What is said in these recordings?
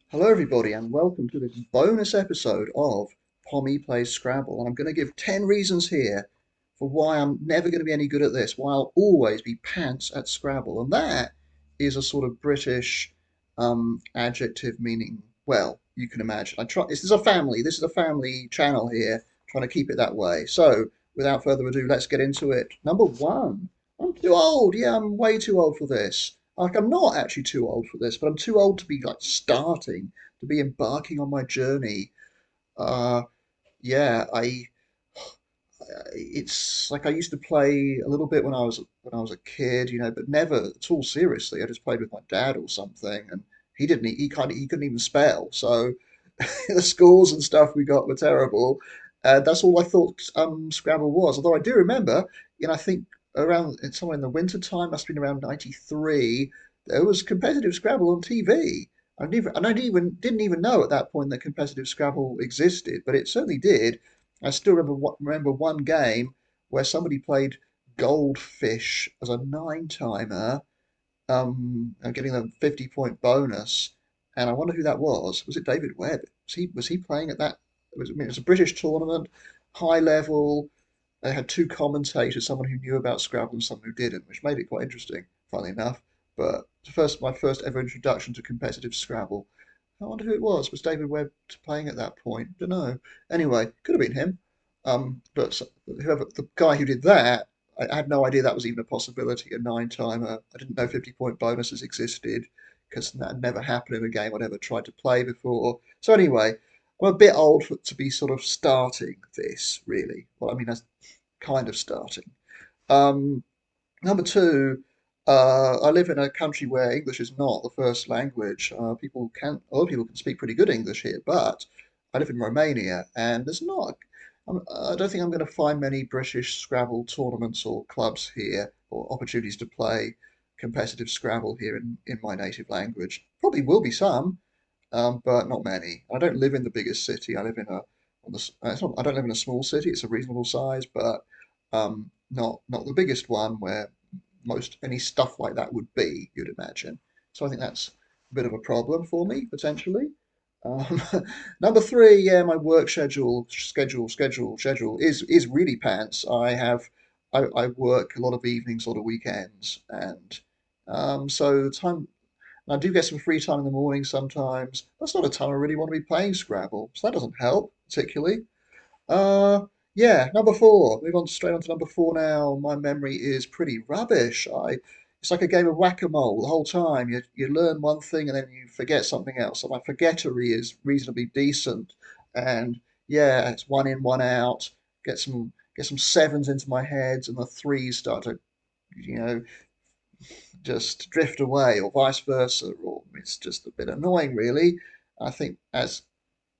Hello, everybody, and welcome to this bonus episode of Pommie Plays Scrabble. And I'm going to give 10 reasons here for why I'm never going to be any good at this, why I'll always be pants at Scrabble. And that is a sort of British adjective meaning, well, you can imagine. This is a family channel here, trying to keep it that way. So, without further ado, let's get into it. Number one, I'm too old. Yeah, I'm way too old for this. Like, I'm not actually too old for this, but I'm too old to be like starting, to be embarking on my journey. Uh, yeah, it's like I used to play a little bit when I was a kid, but never at all seriously. I just played with my dad or something, and he couldn't even spell, so the scores and stuff we got were terrible. That's all I thought Scrabble was. Although I do remember, I think around somewhere in the winter time, must have been around '93, there was competitive Scrabble on TV. Didn't even know at that point that competitive Scrabble existed, but it certainly did. I still remember one game where somebody played Goldfish as a nine timer, and getting a 50-point bonus. And I wonder who that was. Was it David Webb? Was he playing at that? It was a British tournament, high level. They had two commentators, someone who knew about Scrabble and someone who didn't, which made it quite interesting, funnily enough. But my first ever introduction to competitive Scrabble. I wonder who it was. Was David Webb playing at that point? Don't know. Anyway, could have been him. But whoever the guy who did that, I had no idea that was even a possibility. A nine timer. I didn't know 50-point bonuses existed because that never happened in a game I'd ever tried to play before. So anyway, I'm a bit old to be sort of starting this, really. Well, I mean, that's kind of starting. Um, Number two, I live in a country where English is not the first language. A lot of people can speak pretty good English here, but I live in Romania, and I don't think I'm going to find many British Scrabble tournaments or clubs here, or opportunities to play competitive Scrabble here in my native language. Probably will be some, but not many. I don't live in the biggest city. I live in a on the, it's not, I don't live in a small city. It's a reasonable size, but not the biggest one where most any stuff like that would be, you'd imagine. So I think that's a bit of a problem for me potentially. Um, Number three, yeah, my work schedule is really pants. I work a lot of evenings, a lot of weekends, and so time I do get some free time in the morning sometimes. That's not a time I really want to be playing Scrabble, so that doesn't help particularly. Uh, yeah, number four. Move on straight on to number four now. My memory is pretty rubbish. It's like a game of whack-a-mole the whole time. You learn one thing and then you forget something else. So my forgettery is reasonably decent, and yeah, it's one in, one out. Get some sevens into my head, and the threes start to you know just drift away, or vice versa, or it's just a bit annoying, really. I think as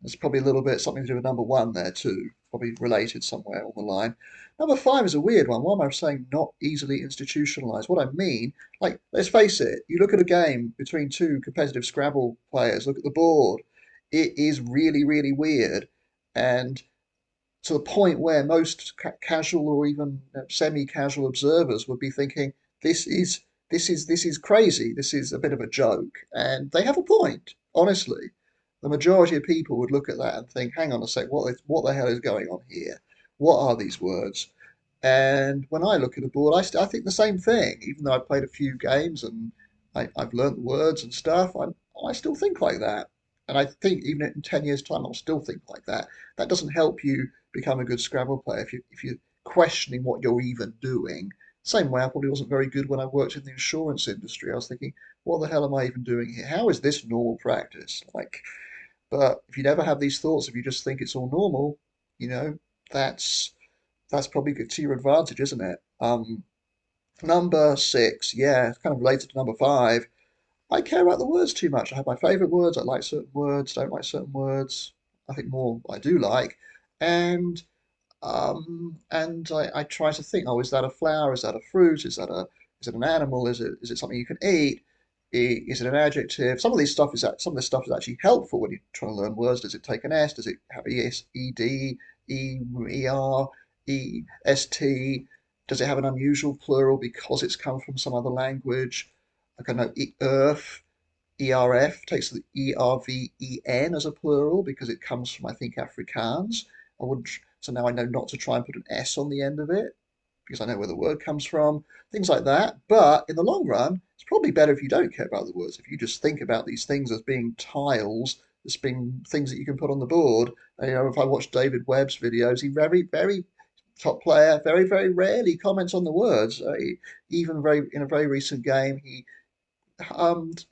there's probably a little bit something to do with number one there too, probably related somewhere on the line. Number five is a weird one. Why am I saying not easily institutionalized? What I mean, like, let's face it, you look at a game between two competitive Scrabble players, look at the board, it is really, really weird. And to the point where most casual or even semi-casual observers would be thinking, this is this is crazy. This is a bit of a joke, and they have a point. Honestly, the majority of people would look at that and think, "Hang on a sec, what the hell is going on here? What are these words?" And when I look at a board, I think the same thing. Even though I've played a few games and I've learnt the words and stuff, I still think like that. And I think even in 10 years' time, I'll still think like that. That doesn't help you become a good Scrabble player if you're questioning what you're even doing. Same way I probably wasn't very good when I worked in the insurance industry. I was thinking, what the hell am I even doing here? How is this normal practice? But if you never have these thoughts, if you just think it's all normal, you know, that's that's probably good to your advantage, isn't it? Number six, yeah, it's kind of related to number five. I care about the words too much. I have my favourite words. I like certain words, don't like certain words. I think more I do like. And I try to think, oh, is that a flower? Is that a fruit? Is it an animal? Is it something you can eat? Is it an adjective? Some of this stuff is actually helpful when you're trying to learn words. Does it take an S? Does it have ES, ED, ER, EST? Does it have an unusual plural because it's come from some other language? Like I know earth, ERF takes the ERVEN as a plural because it comes from, I think, Afrikaans. I wouldn't, so now I know not to try and put an S on the end of it because I know where the word comes from, things like that. But in the long run, it's probably better if you don't care about the words, if you just think about these things as being tiles, as being things that you can put on the board. And, if I watch David Webb's videos, he very top player, very rarely comments on the words. Even very in a very recent game, he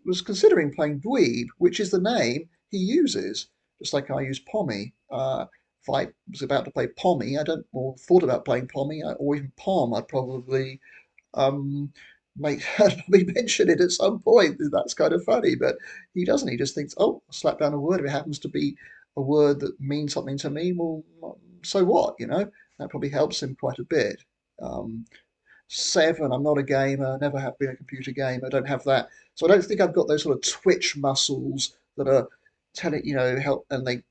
was considering playing Dweeb, which is the name he uses, just like I use Pommie. If I was about to play Pommie, I don't, or thought about playing Pommie, or even Pom, I'd probably um, make I'd probably mention it at some point. That's kind of funny, but he doesn't. He just thinks, oh, I'll slap down a word. If it happens to be a word that means something to me, well, so what? That probably helps him quite a bit. Um, Seven, I'm not a gamer, never have been a computer gamer, don't have that. So I don't think I've got those sort of twitch muscles that are telling, help, and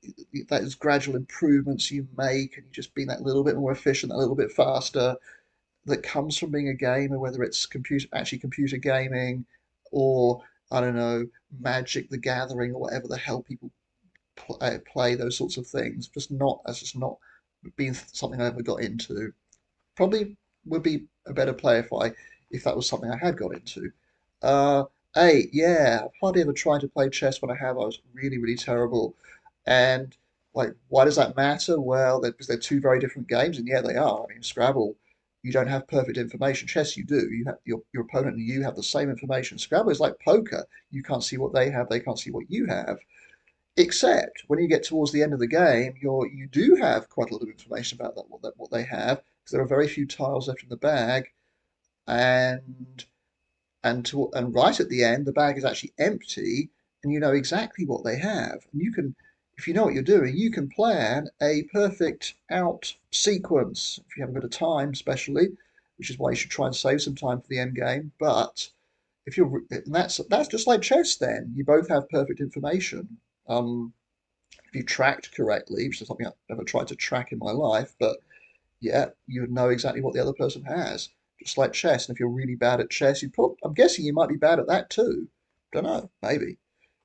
those gradual improvements you make, and you just being that little bit more efficient, a little bit faster, that comes from being a gamer, whether it's computer gaming, or I don't know, Magic the Gathering, or whatever the hell people play those sorts of things. That's just not been something I ever got into. Probably would be a better player if that was something I had got into. Uh, Eight, yeah, I've hardly ever tried to play chess. When I have, I was really terrible. And like, why does that matter? Well, because they're two very different games, and yeah, they are. I mean, Scrabble, you don't have perfect information. Chess, you do. You have your opponent and you have the same information. Scrabble is like poker. You can't see what they have. They can't see what you have. Except when you get towards the end of the game, you do have quite a lot of information about what they have, because there are very few tiles left in the bag, and and right at the end, the bag is actually empty, and you know exactly what they have. And you can, if you know what you're doing, you can plan a perfect out sequence if you have a bit of time, especially, which is why you should try and save some time for the end game. But if you're, and that's just like chess. Then you both have perfect information. If you tracked correctly, which is something I've never tried to track in my life, but yeah, you would know exactly what the other person has, just like chess. And if you're really bad at chess, I'm guessing you might be bad at that too. Don't know, maybe.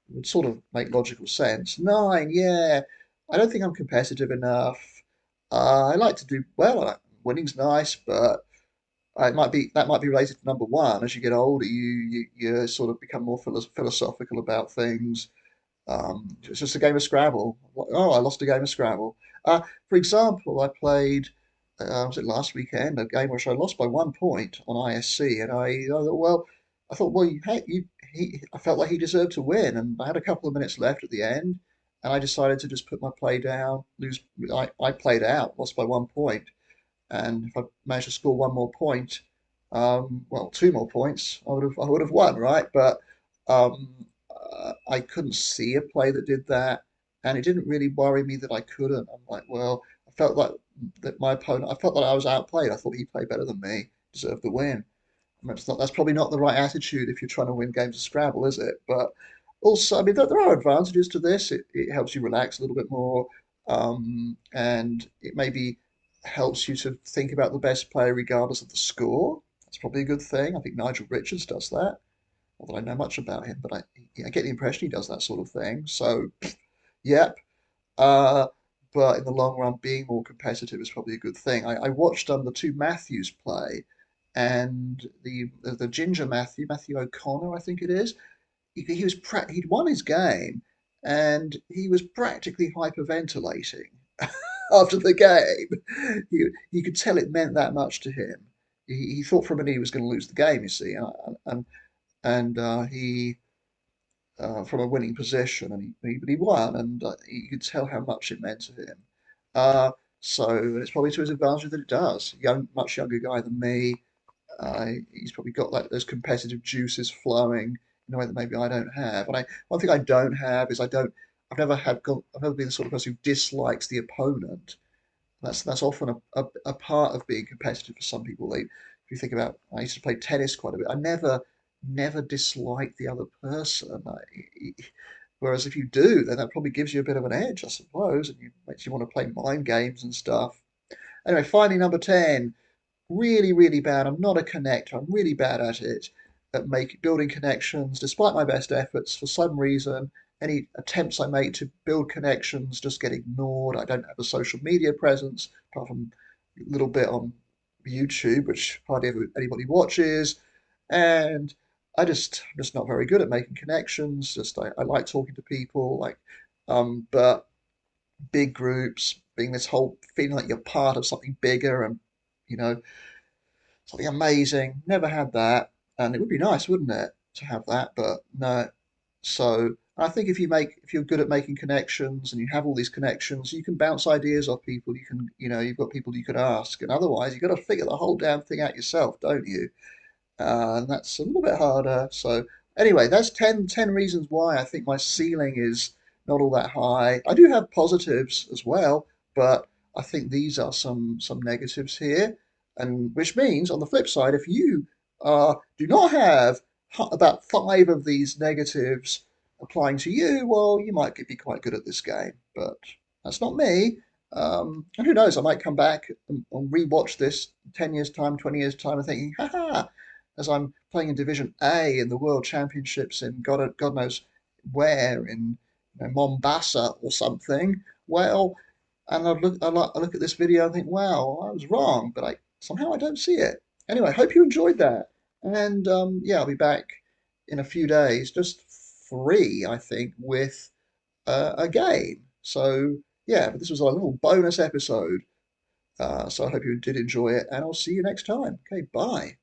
It would sort of make logical sense. Nine, yeah. I don't think I'm competitive enough. I like to do well. Winning's nice, but that might be related to number one. As you get older, you sort of become more philosophical about things. It's just a game of Scrabble. Oh, I lost a game of Scrabble. For example, I played, was it last weekend, a game which I lost by 1 point on ISC, and I thought, well, I felt like he deserved to win, and I had a couple of minutes left at the end, and I decided to just put my play down, lose. I played out, lost by 1 point, and if I managed to score one more point, well, two more points, I would have won, right? But I couldn't see a play that did that, and it didn't really worry me that I couldn't. I'm like, well, I felt like that my opponent, I felt that I was outplayed. I thought he played better than me, deserved the win. That's probably not the right attitude if you're trying to win games of Scrabble, is it? But also, I mean, there are advantages to this. It helps you relax a little bit more, and it maybe helps you to think about the best player regardless of the score. That's probably a good thing. I think Nigel Richards does that, although I don't know much about him, but I get the impression he does that sort of thing. So, yep. Uh, but in the long run, being more competitive is probably a good thing. I watched the two Matthews play, and the ginger Matthew O'Connor, I think it is. He was he'd won his game, and he was practically hyperventilating after the game. You could tell it meant that much to him. He thought for a minute he was going to lose the game. You see, and he from a winning position, and but he won, and you could tell how much it meant to him. Uh, so it's probably to his advantage that it does. Much younger guy than me. He's probably got like those competitive juices flowing in a way that maybe I don't have. And one thing I don't have is I've never been the sort of person who dislikes the opponent. That's often a part of being competitive for some people. If you think about, I used to play tennis quite a bit. I never disliked the other person. Whereas if you do, then that probably gives you a bit of an edge, I suppose, and makes you want to play mind games and stuff. Anyway, finally, number 10, really bad. I'm not a connector. I'm really bad at it. at building connections, despite my best efforts. For some reason, any attempts I make to build connections just get ignored. I don't have a social media presence, apart from a little bit on YouTube, which hardly ever anybody watches. And I'm just not very good at making connections. Just I like talking to people, but big groups, being this whole feeling like you're part of something bigger and you know something amazing. Never had that, and it would be nice, wouldn't it, to have that? But no. So I think if you're good at making connections and you have all these connections, you can bounce ideas off people. You can, you've got people you could ask, and otherwise you've got to figure the whole damn thing out yourself, don't you? And that's a little bit harder. So anyway, that's ten reasons why I think my ceiling is not all that high. I do have positives as well, but I think these are some negatives here, and which means on the flip side, if you do not have about five of these negatives applying to you, well, you might be quite good at this game, but that's not me. And who knows, I might come back and rewatch this 10 years' time, 20 years' time, and thinking, haha, as I'm playing in Division A in the World Championships in God knows where, in Mombasa or something. Well, and I look at this video and think, wow, I was wrong, but somehow I don't see it. Anyway, I hope you enjoyed that. And yeah, I'll be back in a few days, just free, I think, with a game. So yeah, but this was a little bonus episode. So I hope you did enjoy it, and I'll see you next time. Okay, bye.